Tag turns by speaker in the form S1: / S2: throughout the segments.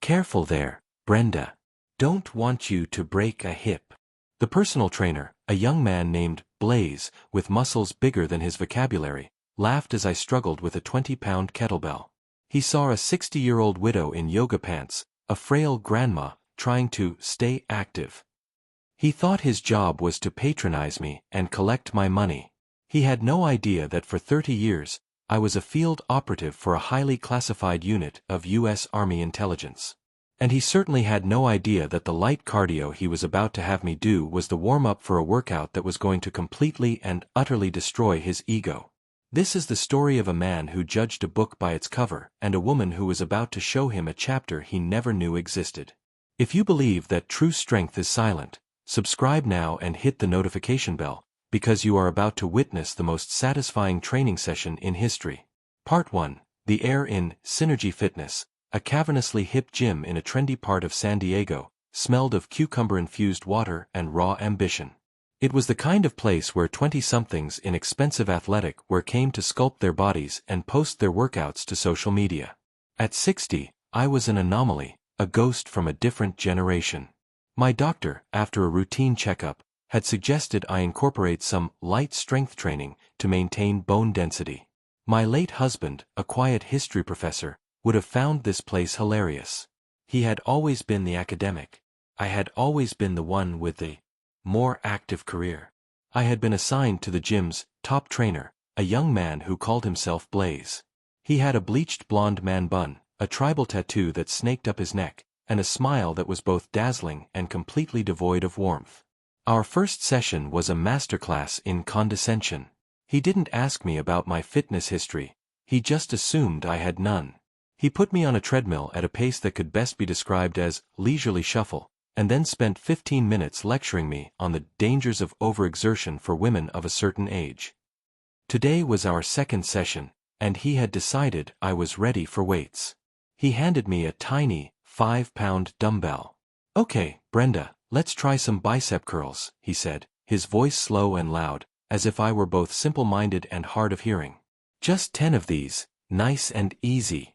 S1: Careful there, Brenda. Don't want you to break a hip. The personal trainer, a young man named Blaze, with muscles bigger than his vocabulary, laughed as I struggled with a 20-pound kettlebell. He saw a 60-year-old widow in yoga pants, a frail grandma, trying to stay active. He thought his job was to patronize me and collect my money. He had no idea that for 30 years, I was a field operative for a highly classified unit of U.S. Army intelligence. And he certainly had no idea that the light cardio he was about to have me do was the warm-up for a workout that was going to completely and utterly destroy his ego. This is the story of a man who judged a book by its cover and a woman who was about to show him a chapter he never knew existed. If you believe that true strength is silent, subscribe now and hit the notification bell, because you are about to witness the most satisfying training session in history. Part 1. The Air in Synergy Fitness. A cavernously hip gym in a trendy part of San Diego, smelled of cucumber-infused water and raw ambition. It was the kind of place where 20-somethings in expensive athletic wear came to sculpt their bodies and post their workouts to social media. At 60, I was an anomaly, a ghost from a different generation. My doctor, after a routine checkup, had suggested I incorporate some light strength training to maintain bone density. My late husband, a quiet history professor, would have found this place hilarious. He had always been the academic. I had always been the one with the more active career. I had been assigned to the gym's top trainer, a young man who called himself Blaze. He had a bleached blonde man bun, a tribal tattoo that snaked up his neck, and a smile that was both dazzling and completely devoid of warmth. Our first session was a masterclass in condescension. He didn't ask me about my fitness history. He just assumed I had none. He put me on a treadmill at a pace that could best be described as leisurely shuffle, and then spent 15 minutes lecturing me on the dangers of overexertion for women of a certain age. Today was our second session, and he had decided I was ready for weights. He handed me a tiny, 5-pound dumbbell. "Okay, Brenda, let's try some bicep curls," he said, his voice slow and loud, as if I were both simple-minded and hard of hearing. "Just 10 of these, nice and easy."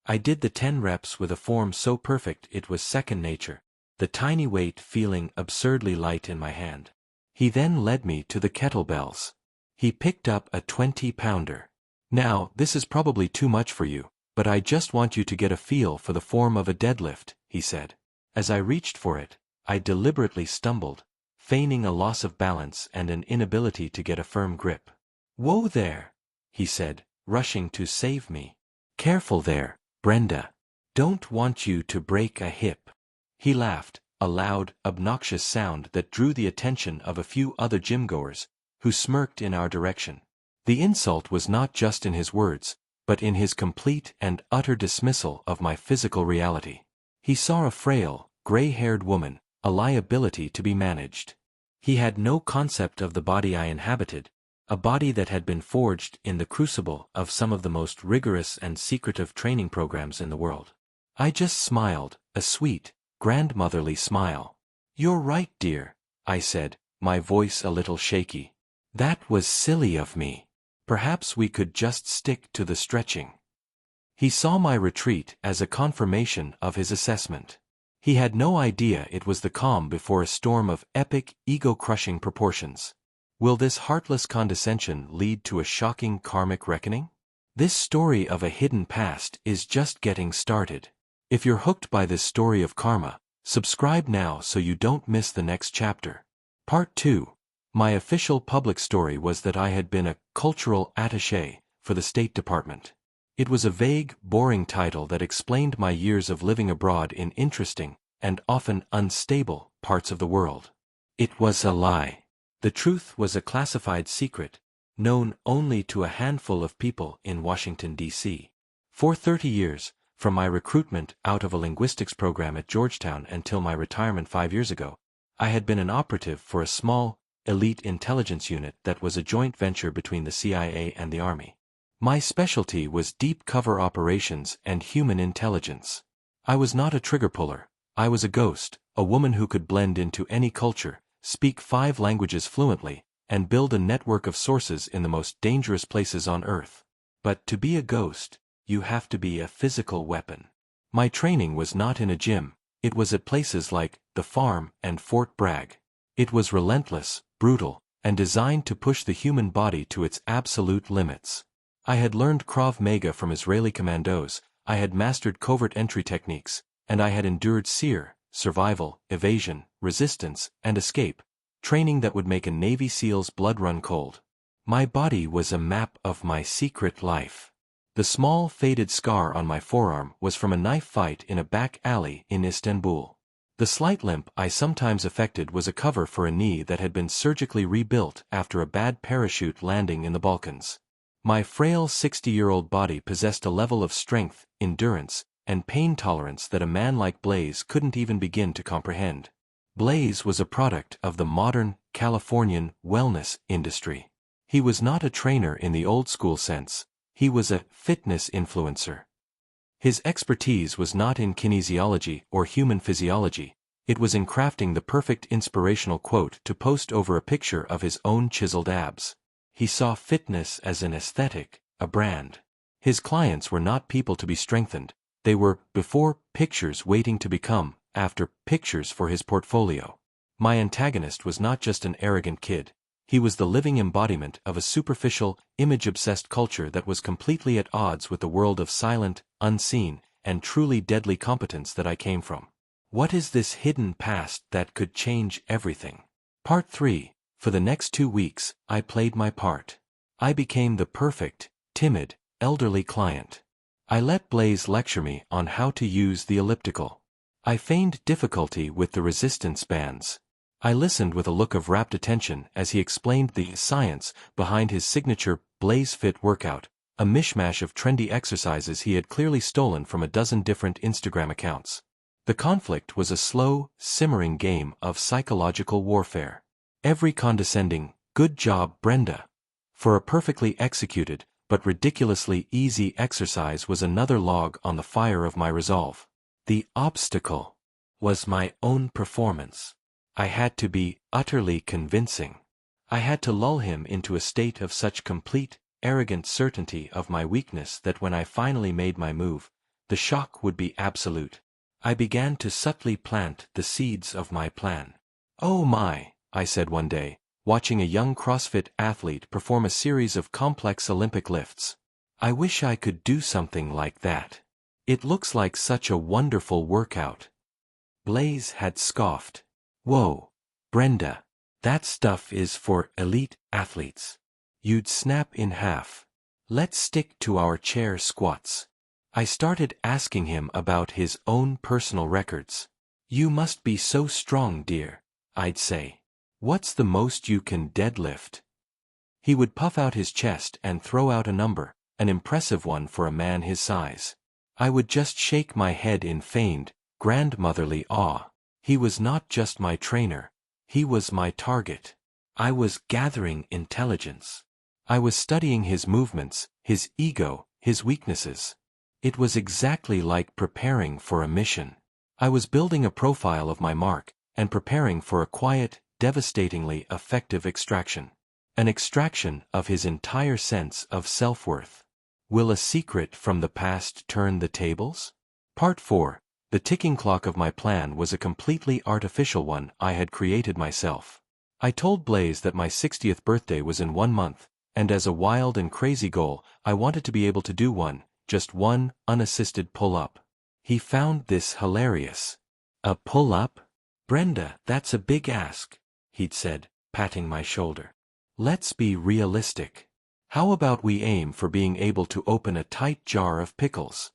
S1: I did the 10 reps with a form so perfect it was second nature, the tiny weight feeling absurdly light in my hand. He then led me to the kettlebells. He picked up a 20-pounder. "Now, this is probably too much for you, but I just want you to get a feel for the form of a deadlift," he said. As I reached for it, I deliberately stumbled, feigning a loss of balance and an inability to get a firm grip. "Whoa there," he said, rushing to save me. "Careful there, Brenda. Don't want you to break a hip." He laughed, a loud, obnoxious sound that drew the attention of a few other gym-goers, who smirked in our direction. The insult was not just in his words, but in his complete and utter dismissal of my physical reality. He saw a frail, gray-haired woman, a liability to be managed. He had no concept of the body I inhabited, a body that had been forged in the crucible of some of the most rigorous and secretive training programs in the world. I just smiled, a sweet, grandmotherly smile. "You're right, dear," I said, my voice a little shaky. "That was silly of me. Perhaps we could just stick to the stretching." He saw my retreat as a confirmation of his assessment. He had no idea it was the calm before a storm of epic, ego-crushing proportions. Will this heartless condescension lead to a shocking karmic reckoning? This story of a hidden past is just getting started. If you're hooked by this story of karma, subscribe now so you don't miss the next chapter. Part 2. My official public story was that I had been a cultural attaché for the State Department. It was a vague, boring title that explained my years of living abroad in interesting, and often unstable, parts of the world. It was a lie. The truth was a classified secret, known only to a handful of people in Washington, D.C. For 30 years, from my recruitment out of a linguistics program at Georgetown until my retirement 5 years ago, I had been an operative for a small, elite intelligence unit that was a joint venture between the CIA and the Army. My specialty was deep cover operations and human intelligence. I was not a trigger puller. I was a ghost, a woman who could blend into any culture, speak 5 languages fluently, and build a network of sources in the most dangerous places on Earth. But to be a ghost, you have to be a physical weapon. My training was not in a gym, it was at places like the farm and Fort Bragg. It was relentless, brutal, and designed to push the human body to its absolute limits. I had learned Krav Maga from Israeli commandos, I had mastered covert entry techniques, and I had endured SEER, survival, evasion, resistance, and escape, training that would make a Navy SEAL's blood run cold. My body was a map of my secret life. The small faded scar on my forearm was from a knife fight in a back alley in Istanbul. The slight limp I sometimes affected was a cover for a knee that had been surgically rebuilt after a bad parachute landing in the Balkans. My frail 60-year-old body possessed a level of strength, endurance, and pain tolerance that a man like Blaze couldn't even begin to comprehend. Blaze was a product of the modern, Californian wellness industry. He was not a trainer in the old-school sense, he was a fitness influencer. His expertise was not in kinesiology or human physiology, it was in crafting the perfect inspirational quote to post over a picture of his own chiseled abs. He saw fitness as an aesthetic, a brand. His clients were not people to be strengthened, they were, before, pictures waiting to become, after, pictures for his portfolio. My antagonist was not just an arrogant kid, he was the living embodiment of a superficial, image-obsessed culture that was completely at odds with the world of silent, unseen, and truly deadly competence that I came from. What is this hidden past that could change everything? Part 3. For the next 2 weeks, I played my part. I became the perfect, timid, elderly client. I let Blaze lecture me on how to use the elliptical. I feigned difficulty with the resistance bands. I listened with a look of rapt attention as he explained the science behind his signature Blaze Fit workout, a mishmash of trendy exercises he had clearly stolen from a dozen different Instagram accounts. The conflict was a slow, simmering game of psychological warfare. Every condescending, "Good job, Brenda," for a perfectly executed, but ridiculously easy exercise was another log on the fire of my resolve. The obstacle was my own performance. I had to be utterly convincing. I had to lull him into a state of such complete, arrogant certainty of my weakness that when I finally made my move, the shock would be absolute. I began to subtly plant the seeds of my plan. "Oh my," I said one day, watching a young CrossFit athlete perform a series of complex Olympic lifts. "I wish I could do something like that. It looks like such a wonderful workout." Blaze had scoffed. "Whoa, Brenda, that stuff is for elite athletes. You'd snap in half. Let's stick to our chair squats." I started asking him about his own personal records. "You must be so strong, dear," I'd say. "What's the most you can deadlift?" He would puff out his chest and throw out a number, an impressive one for a man his size. I would just shake my head in feigned, grandmotherly awe. He was not just my trainer, he was my target. I was gathering intelligence. I was studying his movements, his ego, his weaknesses. It was exactly like preparing for a mission. I was building a profile of my mark, and preparing for a quiet, devastatingly effective extraction. An extraction of his entire sense of self-worth. Will a secret from the past turn the tables? Part 4. The ticking clock of my plan was a completely artificial one I had created myself. I told Blaze that my 60th birthday was in 1 month, and as a wild and crazy goal, I wanted to be able to do just one, unassisted pull-up. He found this hilarious. "A pull-up? Brenda, that's a big ask," he'd said, patting my shoulder. "Let's be realistic. How about we aim for being able to open a tight jar of pickles?"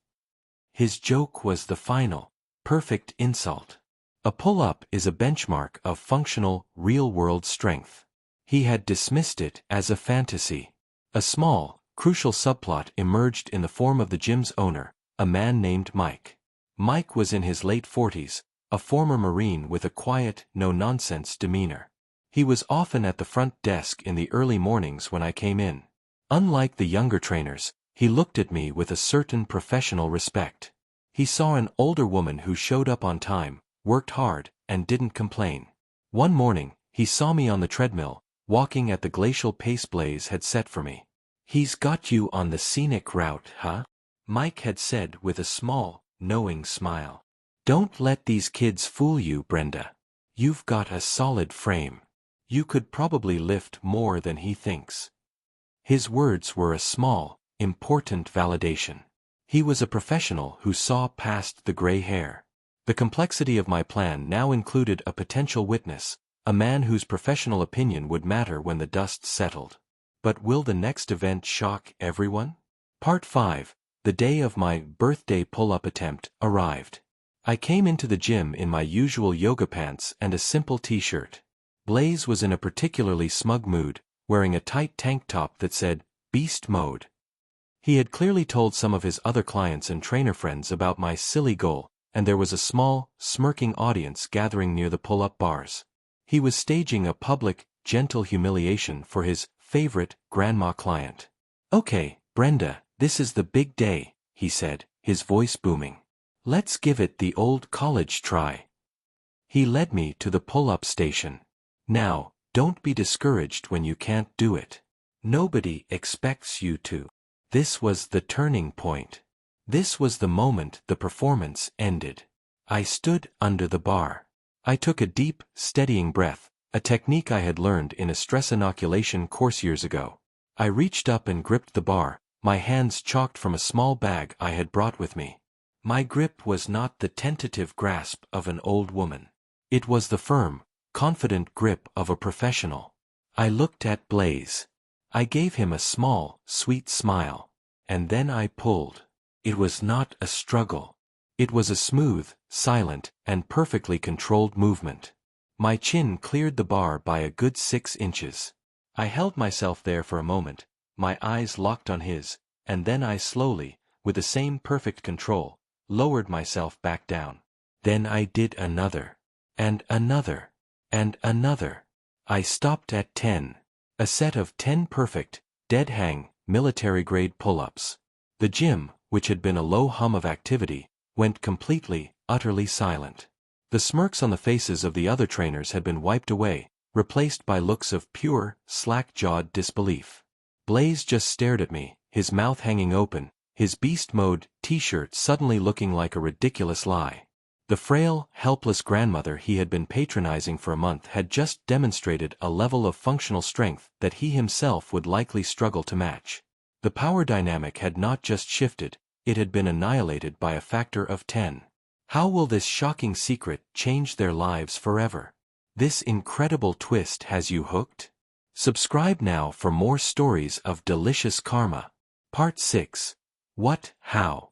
S1: His joke was the final, perfect insult. A pull-up is a benchmark of functional, real-world strength. He had dismissed it as a fantasy. A small, crucial subplot emerged in the form of the gym's owner, a man named Mike. Mike was in his late 40s, a former Marine with a quiet, no-nonsense demeanor. He was often at the front desk in the early mornings when I came in. Unlike the younger trainers, he looked at me with a certain professional respect. He saw an older woman who showed up on time, worked hard, and didn't complain. One morning, he saw me on the treadmill, walking at the glacial pace Blaze had set for me. "He's got you on the scenic route, huh?" Mike had said with a small, knowing smile. "Don't let these kids fool you, Brenda. You've got a solid frame. You could probably lift more than he thinks." His words were a small, important validation. He was a professional who saw past the gray hair. The complexity of my plan now included a potential witness, a man whose professional opinion would matter when the dust settled. But will the next event shock everyone? Part 5, the day of my birthday pull-up attempt, arrived. I came into the gym in my usual yoga pants and a simple t-shirt. Blaze was in a particularly smug mood, wearing a tight tank top that said, "Beast Mode." He had clearly told some of his other clients and trainer friends about my silly goal, and there was a small, smirking audience gathering near the pull-up bars. He was staging a public, gentle humiliation for his favorite grandma client. "Okay, Brenda, this is the big day," he said, his voice booming. "Let's give it the old college try." He led me to the pull-up station. "Now, don't be discouraged when you can't do it. Nobody expects you to." This was the turning point. This was the moment the performance ended. I stood under the bar. I took a deep, steadying breath, a technique I had learned in a stress inoculation course years ago. I reached up and gripped the bar, my hands chalked from a small bag I had brought with me. My grip was not the tentative grasp of an old woman. It was the firm, confident grip of a professional. I looked at Blaze. I gave him a small, sweet smile. And then I pulled. It was not a struggle. It was a smooth, silent, and perfectly controlled movement. My chin cleared the bar by a good 6 inches. I held myself there for a moment, my eyes locked on his, and then I slowly, with the same perfect control, lowered myself back down. Then I did another. And another. And another. I stopped at 10. A set of 10 perfect, dead-hang, military-grade pull-ups. The gym, which had been a low hum of activity, went completely, utterly silent. The smirks on the faces of the other trainers had been wiped away, replaced by looks of pure, slack-jawed disbelief. Blaze just stared at me, his mouth hanging open, his beast mode t-shirt suddenly looking like a ridiculous lie. The frail, helpless grandmother he had been patronizing for a month had just demonstrated a level of functional strength that he himself would likely struggle to match. The power dynamic had not just shifted, it had been annihilated by a factor of 10. How will this shocking secret change their lives forever? This incredible twist has you hooked? Subscribe now for more stories of delicious karma. Part 6. What, how?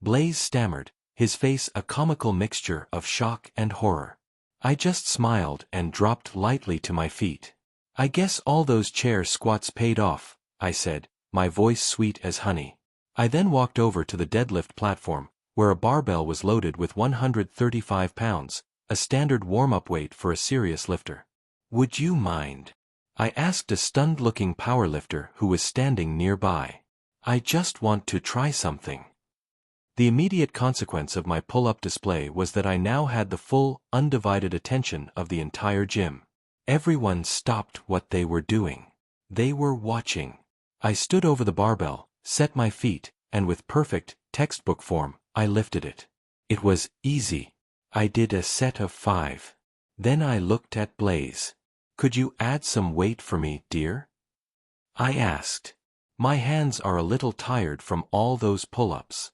S1: Blaze stammered, his face a comical mixture of shock and horror. I just smiled and dropped lightly to my feet. "I guess all those chair squats paid off," I said, my voice sweet as honey. I then walked over to the deadlift platform, where a barbell was loaded with 135 pounds, a standard warm-up weight for a serious lifter. "Would you mind?" I asked a stunned-looking powerlifter who was standing nearby. "I just want to try something." The immediate consequence of my pull-up display was that I now had the full, undivided attention of the entire gym. Everyone stopped what they were doing. They were watching. I stood over the barbell, set my feet, and with perfect, textbook form, I lifted it. It was easy. I did a set of 5. Then I looked at Blaze. "Could you add some weight for me, dear?" I asked. My hands are a little tired from all those pull-ups.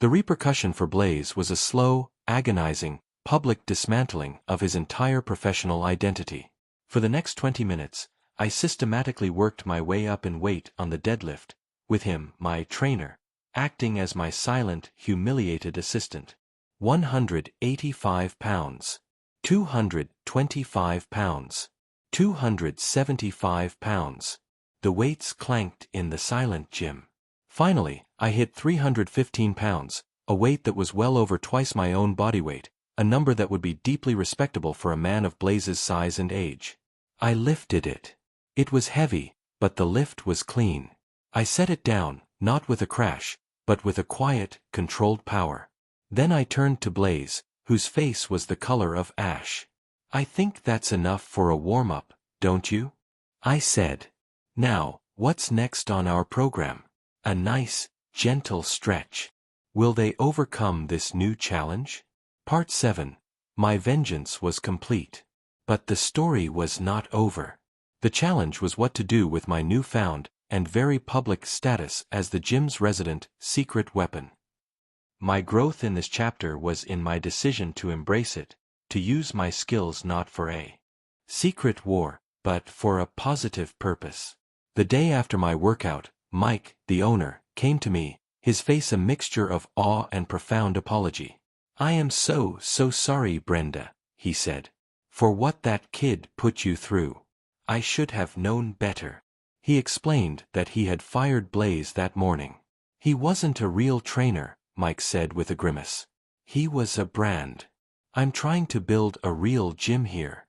S1: The repercussion for Blaze was a slow, agonizing, public dismantling of his entire professional identity. For the next 20 minutes, I systematically worked my way up in weight on the deadlift, with him, my trainer, acting as my silent, humiliated assistant. 185 pounds. 225 pounds. 275 pounds. The weights clanked in the silent gym. Finally, I hit 315 pounds, a weight that was well over twice my own body weight, a number that would be deeply respectable for a man of Blaze's size and age. I lifted it. It was heavy, but the lift was clean. I set it down, not with a crash, but with a quiet, controlled power. Then I turned to Blaze, whose face was the color of ash. "I think that's enough for a warm-up, don't you?" I said. "Now, what's next on our program?" "A nice, gentle stretch." Will they overcome this new challenge? Part 7. My vengeance was complete. But the story was not over. The challenge was what to do with my newfound and very public status as the gym's resident secret weapon. My growth in this chapter was in my decision to embrace it, to use my skills not for a secret war, but for a positive purpose. The day after my workout, Mike, the owner, came to me, his face a mixture of awe and profound apology. "I am so sorry, Brenda," he said, "for what that kid put you through. I should have known better." He explained that he had fired Blaze that morning. "He wasn't a real trainer," Mike said with a grimace. "He was a brand. I'm trying to build a real gym here."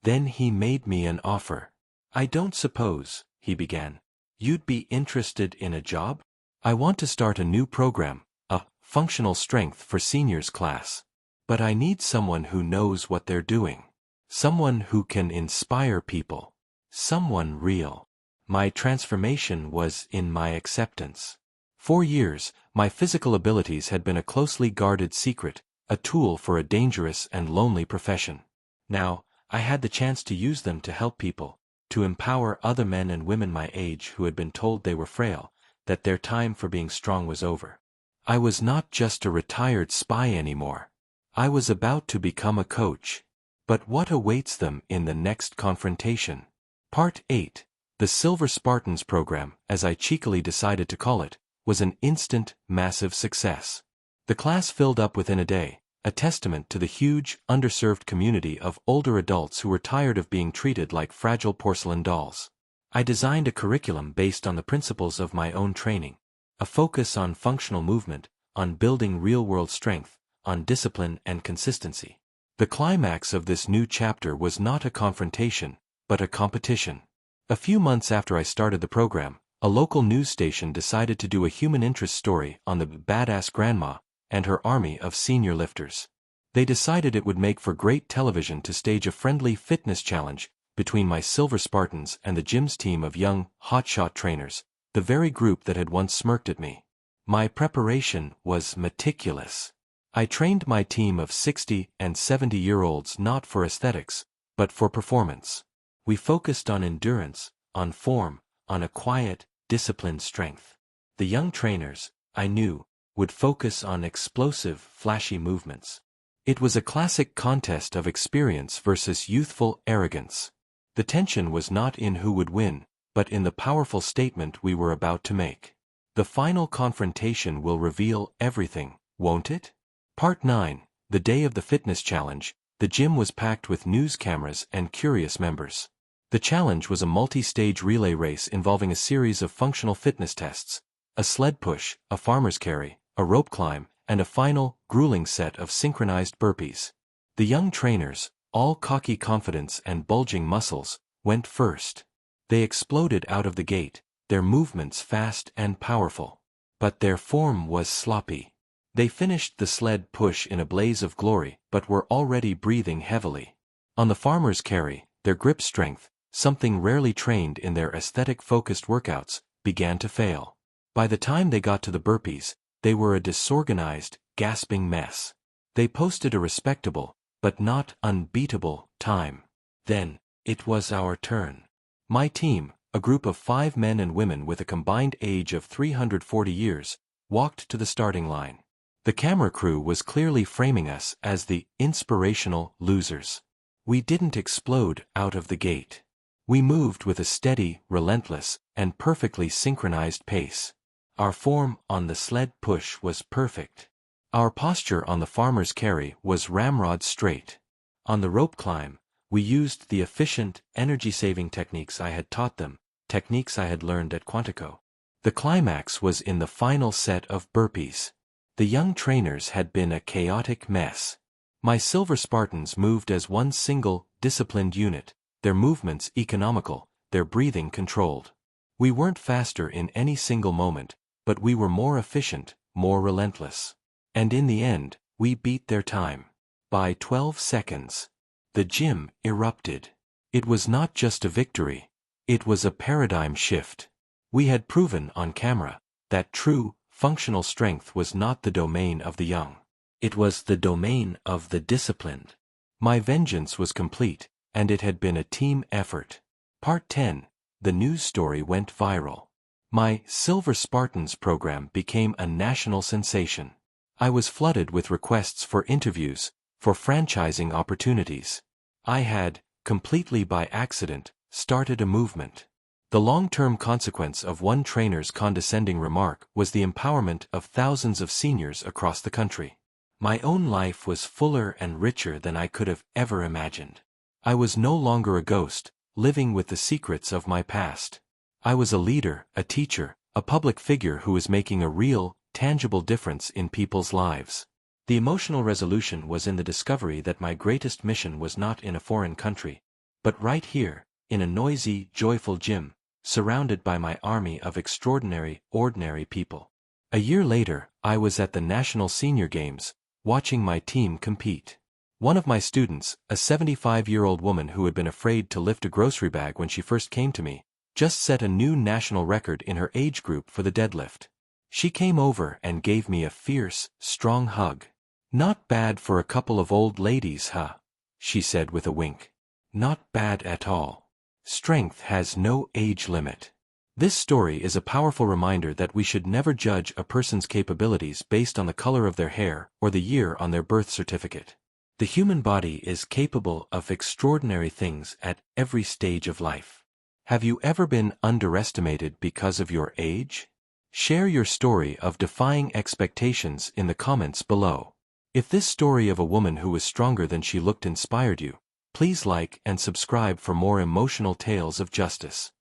S1: Then he made me an offer. "I don't suppose," he began, "you'd be interested in a job? I want to start a new program, a functional strength for seniors class. But I need someone who knows what they're doing. Someone who can inspire people. Someone real." My transformation was in my acceptance. For years, my physical abilities had been a closely guarded secret, a tool for a dangerous and lonely profession. Now, I had the chance to use them to help people, to empower other men and women my age who had been told they were frail, that their time for being strong was over. I was not just a retired spy anymore. I was about to become a coach. But what awaits them in the next confrontation? Part 8. The Silver Spartans program, as I cheekily decided to call it, was an instant, massive success. The class filled up within a day, a testament to the huge, underserved community of older adults who were tired of being treated like fragile porcelain dolls. I designed a curriculum based on the principles of my own training, a focus on functional movement, on building real-world strength, on discipline and consistency. The climax of this new chapter was not a confrontation, but a competition. A few months after I started the program, a local news station decided to do a human interest story on the badass grandma and her army of senior lifters. They decided it would make for great television to stage a friendly fitness challenge between my Silver Spartans and the gym's team of young, hotshot trainers, the very group that had once smirked at me. My preparation was meticulous. I trained my team of 60 and 70-year-olds not for aesthetics, but for performance. We focused on endurance, on form, on a quiet, disciplined strength. The young trainers, I knew, would focus on explosive, flashy movements. It was a classic contest of experience versus youthful arrogance. The tension was not in who would win, but in the powerful statement we were about to make. The final confrontation will reveal everything, won't it? Part 9. The day of the fitness challenge, the gym was packed with news cameras and curious members. The challenge was a multi-stage relay race involving a series of functional fitness tests, a sled push, a farmer's carry, a rope climb, and a final, grueling set of synchronized burpees. The young trainers, all cocky confidence and bulging muscles, went first. They exploded out of the gate, their movements fast and powerful. But their form was sloppy. They finished the sled push in a blaze of glory, but were already breathing heavily. On the farmer's carry, their grip strength, something rarely trained in their aesthetic-focused workouts, began to fail. By the time they got to the burpees, they were a disorganized, gasping mess. They posted a respectable, but not unbeatable, time. Then, it was our turn. My team, a group of 5 men and women with a combined age of 340 years, walked to the starting line. The camera crew was clearly framing us as the inspirational losers. We didn't explode out of the gate. We moved with a steady, relentless, and perfectly synchronized pace. Our form on the sled push was perfect. Our posture on the farmer's carry was ramrod straight. On the rope climb, we used the efficient, energy-saving techniques I had taught them, techniques I had learned at Quantico. The climax was in the final set of burpees. The young trainers had been a chaotic mess. My Silver Spartans moved as one single, disciplined unit, their movements economical, their breathing controlled. We weren't faster in any single moment, but we were more efficient, more relentless. And in the end, we beat their time. By 12 seconds. The gym erupted. It was not just a victory. It was a paradigm shift. We had proven on camera that true, functional strength was not the domain of the young. It was the domain of the disciplined. My vengeance was complete, and it had been a team effort. Part 10. The news story went viral. My Silver Spartans program became a national sensation. I was flooded with requests for interviews, for franchising opportunities. I had, completely by accident, started a movement. The long-term consequence of one trainer's condescending remark was the empowerment of thousands of seniors across the country. My own life was fuller and richer than I could have ever imagined. I was no longer a ghost, living with the secrets of my past. I was a leader, a teacher, a public figure who was making a real, tangible difference in people's lives. The emotional resolution was in the discovery that my greatest mission was not in a foreign country, but right here, in a noisy, joyful gym, surrounded by my army of extraordinary, ordinary people. A year later, I was at the National Senior Games, watching my team compete. One of my students, a 75-year-old woman who had been afraid to lift a grocery bag when she first came to me, just set a new national record in her age group for the deadlift. She came over and gave me a fierce, strong hug. "Not bad for a couple of old ladies, huh?" she said with a wink. "Not bad at all. Strength has no age limit." This story is a powerful reminder that we should never judge a person's capabilities based on the color of their hair or the year on their birth certificate. The human body is capable of extraordinary things at every stage of life. Have you ever been underestimated because of your age? Share your story of defying expectations in the comments below. If this story of a woman who was stronger than she looked inspired you, please like and subscribe for more emotional tales of justice.